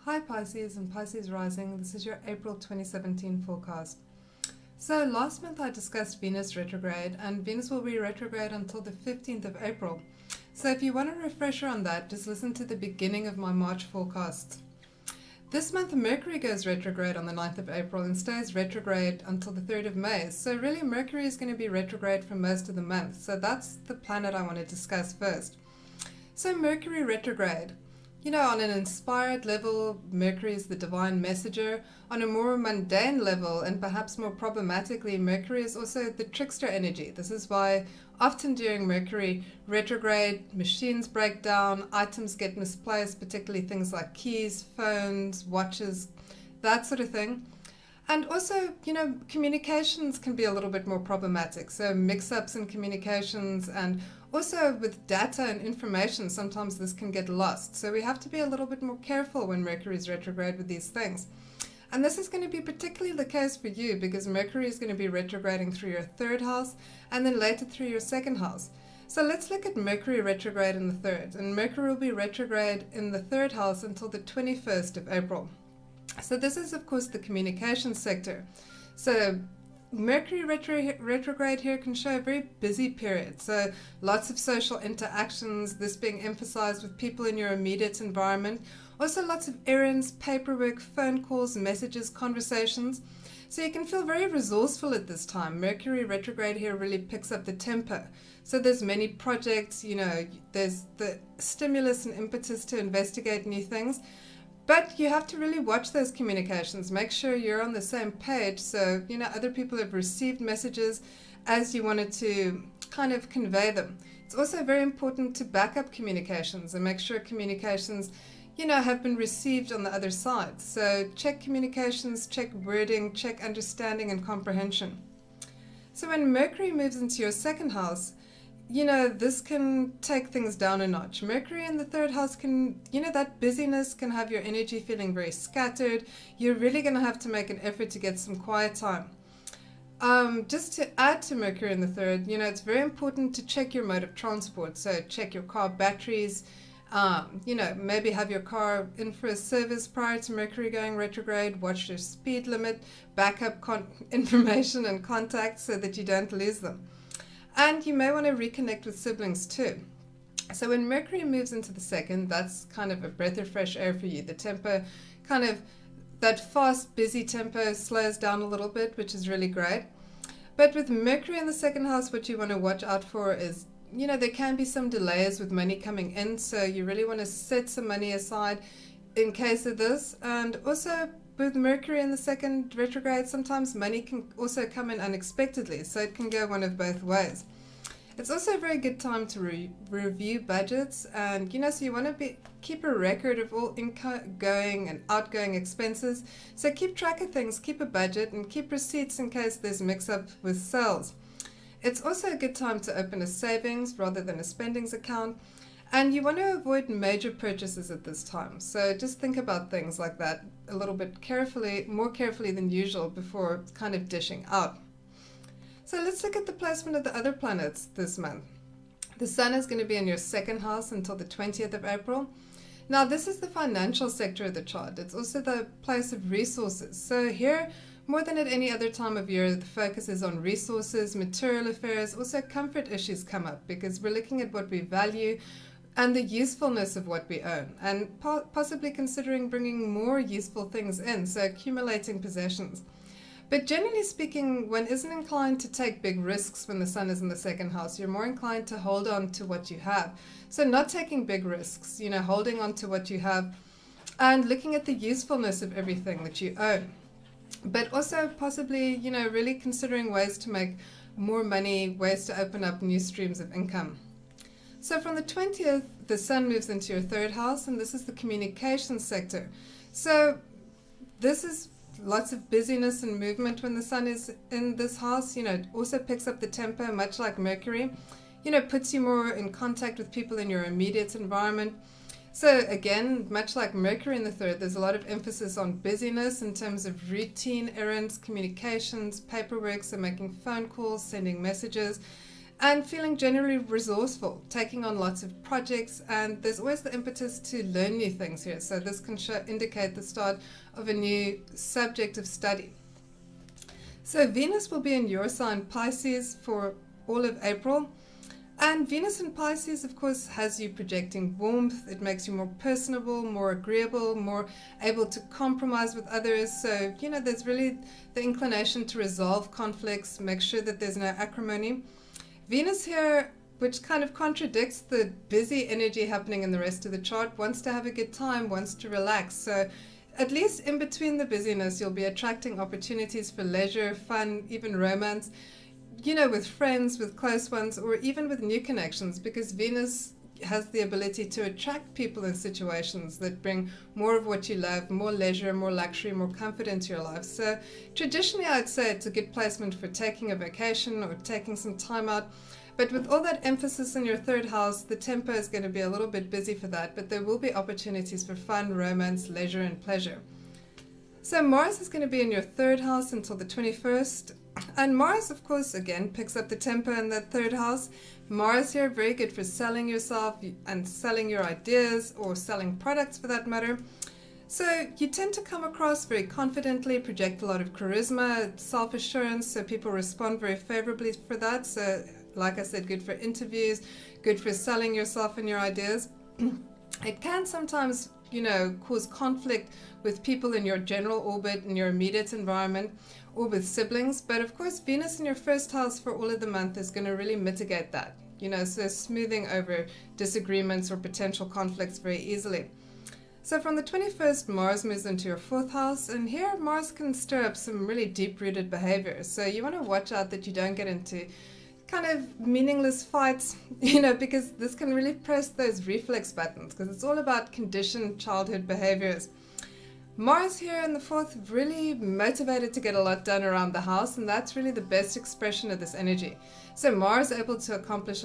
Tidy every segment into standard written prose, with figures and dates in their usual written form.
Hi Pisces and Pisces rising, this is your April 2017 forecast. So last month I discussed Venus retrograde, and Venus will be retrograde until the 15th of April. So if you want a refresher on that, just listen to the beginning of my March forecasts. This month Mercury goes retrograde on the 9th of April and stays retrograde until the 3rd of May. So really Mercury is going to be retrograde for most of the month. So that's the planet I want to discuss first. So Mercury retrograde. You know, on an inspired level, Mercury is the divine messenger. On a more mundane level, and perhaps more problematically, Mercury is also the trickster energy. This is why often during Mercury retrograde, machines break down, items get misplaced, particularly things like keys, phones, watches, that sort of thing. And also, you know, communications can be a little bit more problematic. So mix-ups in communications, and also with data and information, sometimes this can get lost. So we have to be a little bit more careful when Mercury is retrograde with these things. And this is going to be particularly the case for you because Mercury is going to be retrograding through your 3rd house and then later through your 2nd house. So let's look at Mercury retrograde in the 3rd. And Mercury will be retrograde in the 3rd house until the 21st of April. So this is, of course, the communications sector. So Mercury retrograde here can show a very busy period. So lots of social interactions, this being emphasized with people in your immediate environment. Also lots of errands, paperwork, phone calls, messages, conversations. So you can feel very resourceful at this time. Mercury retrograde here really picks up the tempo. So there's many projects, you know, there's the stimulus and impetus to investigate new things. But you have to really watch those communications. Make sure you're on the same page so, you know, other people have received messages as you wanted to kind of convey them. It's also very important to back up communications and make sure communications, you know, have been received on the other side. So check communications, check wording, check understanding and comprehension. So when Mercury moves into your 2nd house, you know, this can take things down a notch. Mercury in the 3rd house can, you know, that busyness can have your energy feeling very scattered. You're really going to have to make an effort to get some quiet time. Just to add to Mercury in the 3rd, you know, it's very important to check your mode of transport. So check your car batteries, you know, maybe have your car in for a service prior to Mercury going retrograde, watch your speed limit, back up information and contacts so that you don't lose them. And you may want to reconnect with siblings too. So when Mercury moves into the 2nd, that's kind of a breath of fresh air for you. The tempo, kind of that fast, busy tempo slows down a little bit, which is really great. But with Mercury in the 2nd house, what you want to watch out for is, you know, there can be some delays with money coming in. So you really want to set some money aside in case of this. And also, with Mercury in the 2nd retrograde, sometimes money can also come in unexpectedly, so it can go one of both ways. It's also a very good time to review budgets, and you know, so you want to keep a record of all incoming and outgoing expenses. So keep track of things, keep a budget, and keep receipts in case there's mix-up with sales. It's also a good time to open a savings rather than a spendings account. And you want to avoid major purchases at this time. So just think about things like that a little bit carefully, more carefully than usual before kind of dishing out. So let's look at the placement of the other planets this month. The Sun is going to be in your 2nd house until the 20th of April. Now this is the financial sector of the chart. It's also the place of resources. So here, more than at any other time of year, the focus is on resources, material affairs. Also comfort issues come up because we're looking at what we value and the usefulness of what we own, and possibly considering bringing more useful things in, so accumulating possessions. But generally speaking, one isn't inclined to take big risks when the Sun is in the 2nd house. You're more inclined to hold on to what you have. So not taking big risks, you know, holding on to what you have and looking at the usefulness of everything that you own. But also possibly, you know, really considering ways to make more money, ways to open up new streams of income. So from the 20th, the Sun moves into your 3rd house, and this is the communications sector. So this is lots of busyness and movement when the Sun is in this house. You know, it also picks up the tempo, much like Mercury. You know, puts you more in contact with people in your immediate environment. So again, much like Mercury in the 3rd, there's a lot of emphasis on busyness in terms of routine errands, communications, paperwork, so making phone calls, sending messages. and feeling generally resourceful, taking on lots of projects, and there's always the impetus to learn new things here. So this can indicate the start of a new subject of study. So Venus will be in your sign Pisces for all of April. And Venus in Pisces, of course, has you projecting warmth. It makes you more personable, more agreeable, more able to compromise with others. So, there's really the inclination to resolve conflicts, make sure that there's no acrimony. Venus here, which kind of contradicts the busy energy happening in the rest of the chart, wants to have a good time, wants to relax. So at least in between the busyness, you'll be attracting opportunities for leisure, fun, even romance, with friends, with close ones, or even with new connections, because Venus has the ability to attract people in situations that bring more of what you love, more leisure, more luxury, more comfort into your life. So traditionally, I'd say it's a good placement for taking a vacation or taking some time out. But with all that emphasis in your third house, the tempo is going to be a little bit busy for that, but there will be opportunities for fun, romance, leisure, and pleasure. So Mars is going to be in your third house until the 21st. And Mars, of course, again, picks up the tempo in that third house. Mars here, very good for selling yourself and selling your ideas, or selling products for that matter. So you tend to come across very confidently, project a lot of charisma, self-assurance, so people respond very favorably for that. So like I said, good for interviews, good for selling yourself and your ideas. It can sometimes, cause conflict with people in your general orbit, in your immediate environment, or with siblings. But of course, Venus in your first house for all of the month is going to really mitigate that, so smoothing over disagreements or potential conflicts very easily. So from the 21st, Mars moves into your fourth house, and here Mars can stir up some really deep-rooted behaviors. So you want to watch out that you don't get into kind of meaningless fights, because this can really press those reflex buttons, because it's all about conditioned childhood behaviors. Mars here in the fourth, really motivated to get a lot done around the house, and that's really the best expression of this energy. So Mars is able to accomplish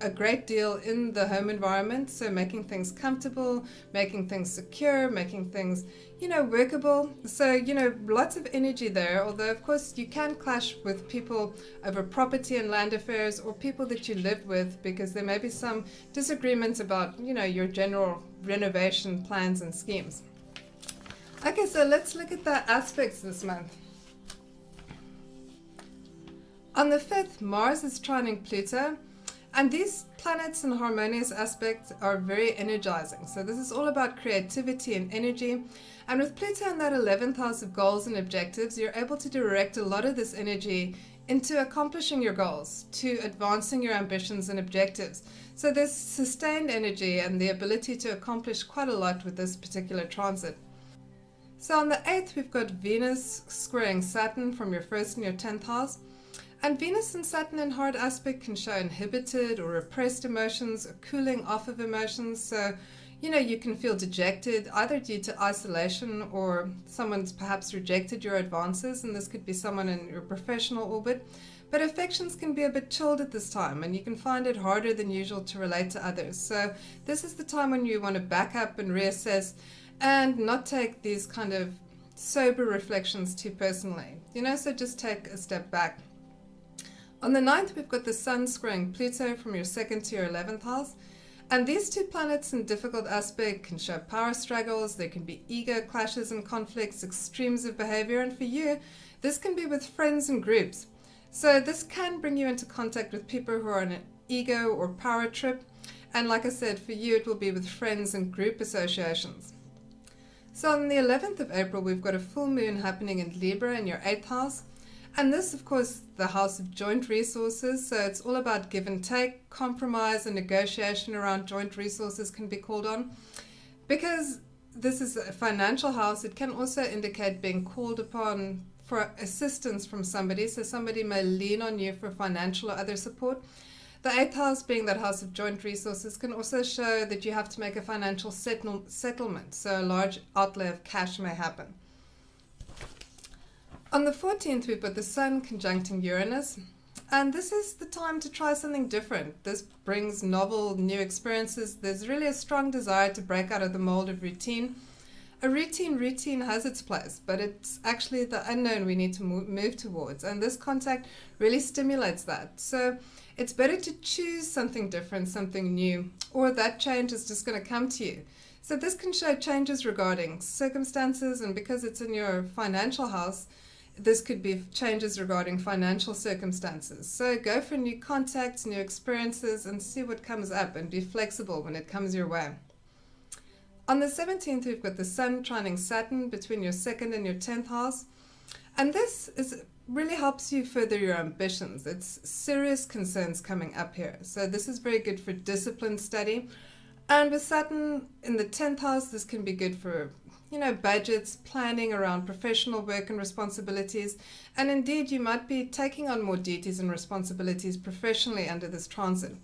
a great deal in the home environment, so making things comfortable, making things secure, making things, workable. So, lots of energy there, although of course you can clash with people over property and land affairs, or people that you live with, because there may be some disagreements about, your general renovation plans and schemes. Okay, so let's look at the aspects this month. On the 5th, Mars is trining Pluto, and these planets in harmonious aspects are very energizing. So this is all about creativity and energy. And with Pluto in that 11th house of goals and objectives, you're able to direct a lot of this energy into accomplishing your goals, to advancing your ambitions and objectives. So there's sustained energy and the ability to accomplish quite a lot with this particular transit. So on the 8th, we've got Venus squaring Saturn from your 1st and your 10th house. And Venus and Saturn in hard aspect can show inhibited or repressed emotions, or cooling off of emotions. So, you can feel dejected, either due to isolation or someone's perhaps rejected your advances, and this could be someone in your professional orbit. But affections can be a bit chilled at this time, and you can find it harder than usual to relate to others. So this is the time when you want to back up and reassess, and not take these kind of sober reflections too personally. So just take a step back. On the 9th, we've got the Sun squaring Pluto from your 2nd to your 11th house. And these two planets in difficult aspect can show power struggles. There can be ego clashes and conflicts, extremes of behavior. And for you, this can be with friends and groups. So this can bring you into contact with people who are on an ego or power trip. And like I said, for you, it will be with friends and group associations. So on the 11th of April, we've got a full moon happening in Libra in your 8th house. And this, of course, the house of joint resources. So it's all about give and take, compromise and negotiation around joint resources can be called on. Because this is a financial house, it can also indicate being called upon for assistance from somebody. So somebody may lean on you for financial or other support. The 8th house, being that house of joint resources, can also show that you have to make a financial settlement. So a large outlay of cash may happen. On the 14th, we've got the Sun conjuncting Uranus, and this is the time to try something different. This brings novel, new experiences. There's really a strong desire to break out of the mold of routine. A routine has its place, but it's actually the unknown we need to move towards, and this contact really stimulates that. So it's better to choose something different, something new, or that change is just going to come to you. So this can show changes regarding circumstances, and because it's in your financial house, this could be changes regarding financial circumstances. So go for new contacts, new experiences, and see what comes up, and be flexible when it comes your way. On the 17th, we've got the Sun trining Saturn between your 2nd and your 10th house. And this really helps you further your ambitions. It's serious concerns coming up here. So this is very good for disciplined study. And with Saturn in the 10th house, this can be good for, budgets, planning around professional work and responsibilities. And indeed, you might be taking on more duties and responsibilities professionally under this transit.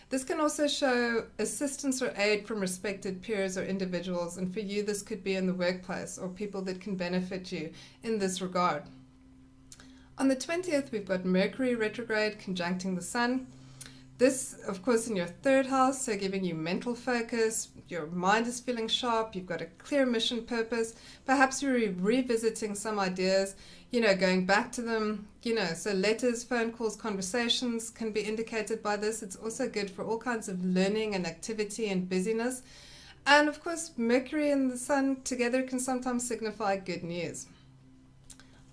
This can also show assistance or aid from respected peers or individuals, and for you this could be in the workplace or people that can benefit you in this regard. On the 20th, we've got Mercury retrograde conjuncting the Sun. This, of course, in your 3rd house, so giving you mental focus, your mind is feeling sharp, you've got a clear mission purpose, perhaps you're revisiting some ideas, going back to them, so letters, phone calls, conversations can be indicated by this. It's also good for all kinds of learning and activity and busyness. And of course, Mercury and the Sun together can sometimes signify good news.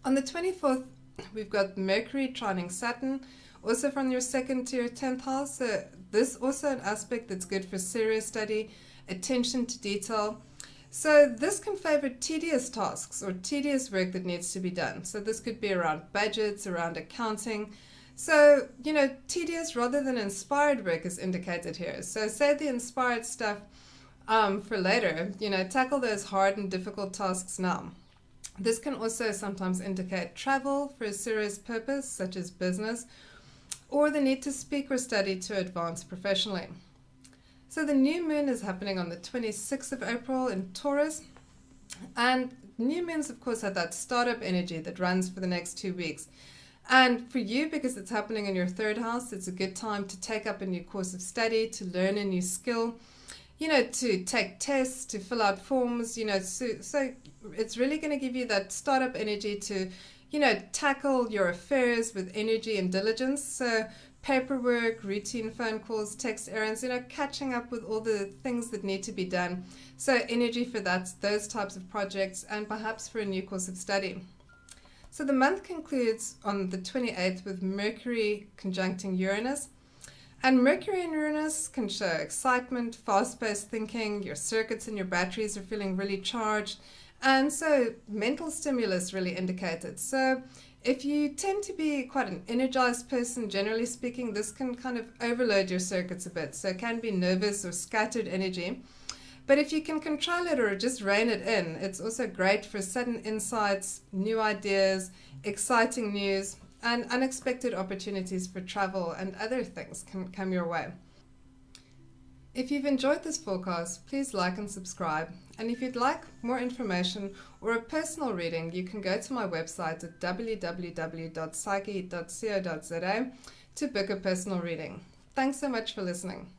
On the 24th, we've got Mercury trining Saturn, also from your 2nd to your 10th house. So this also an aspect that's good for serious study, attention to detail. So this can favor tedious tasks or tedious work that needs to be done. So this could be around budgets, around accounting. So, tedious rather than inspired work is indicated here. So save the inspired stuff for later. Tackle those hard and difficult tasks now. This can also sometimes indicate travel for a serious purpose, such as business, or the need to speak or study to advance professionally. So the new moon is happening on the 26th of April in Taurus. And new moons, of course, have that startup energy that runs for the next 2 weeks. And for you, because it's happening in your 3rd house, it's a good time to take up a new course of study, to learn a new skill, to take tests, to fill out forms, so it's really going to give you that startup energy to, tackle your affairs with energy and diligence. So paperwork, routine phone calls, text errands, catching up with all the things that need to be done. So energy for those types of projects, and perhaps for a new course of study. So the month concludes on the 28th with Mercury conjuncting Uranus. And Mercury and Uranus can show excitement, fast-paced thinking, your circuits and your batteries are feeling really charged, and so mental stimulus really indicated. So if you tend to be quite an energized person, generally speaking, this can kind of overload your circuits a bit. So it can be nervous or scattered energy. But if you can control it or just rein it in, it's also great for sudden insights, new ideas, exciting news, and unexpected opportunities for travel and other things can come your way. If you've enjoyed this forecast, please like and subscribe. And if you'd like more information or a personal reading, you can go to my website at www.psyche.co.za to book a personal reading. Thanks so much for listening.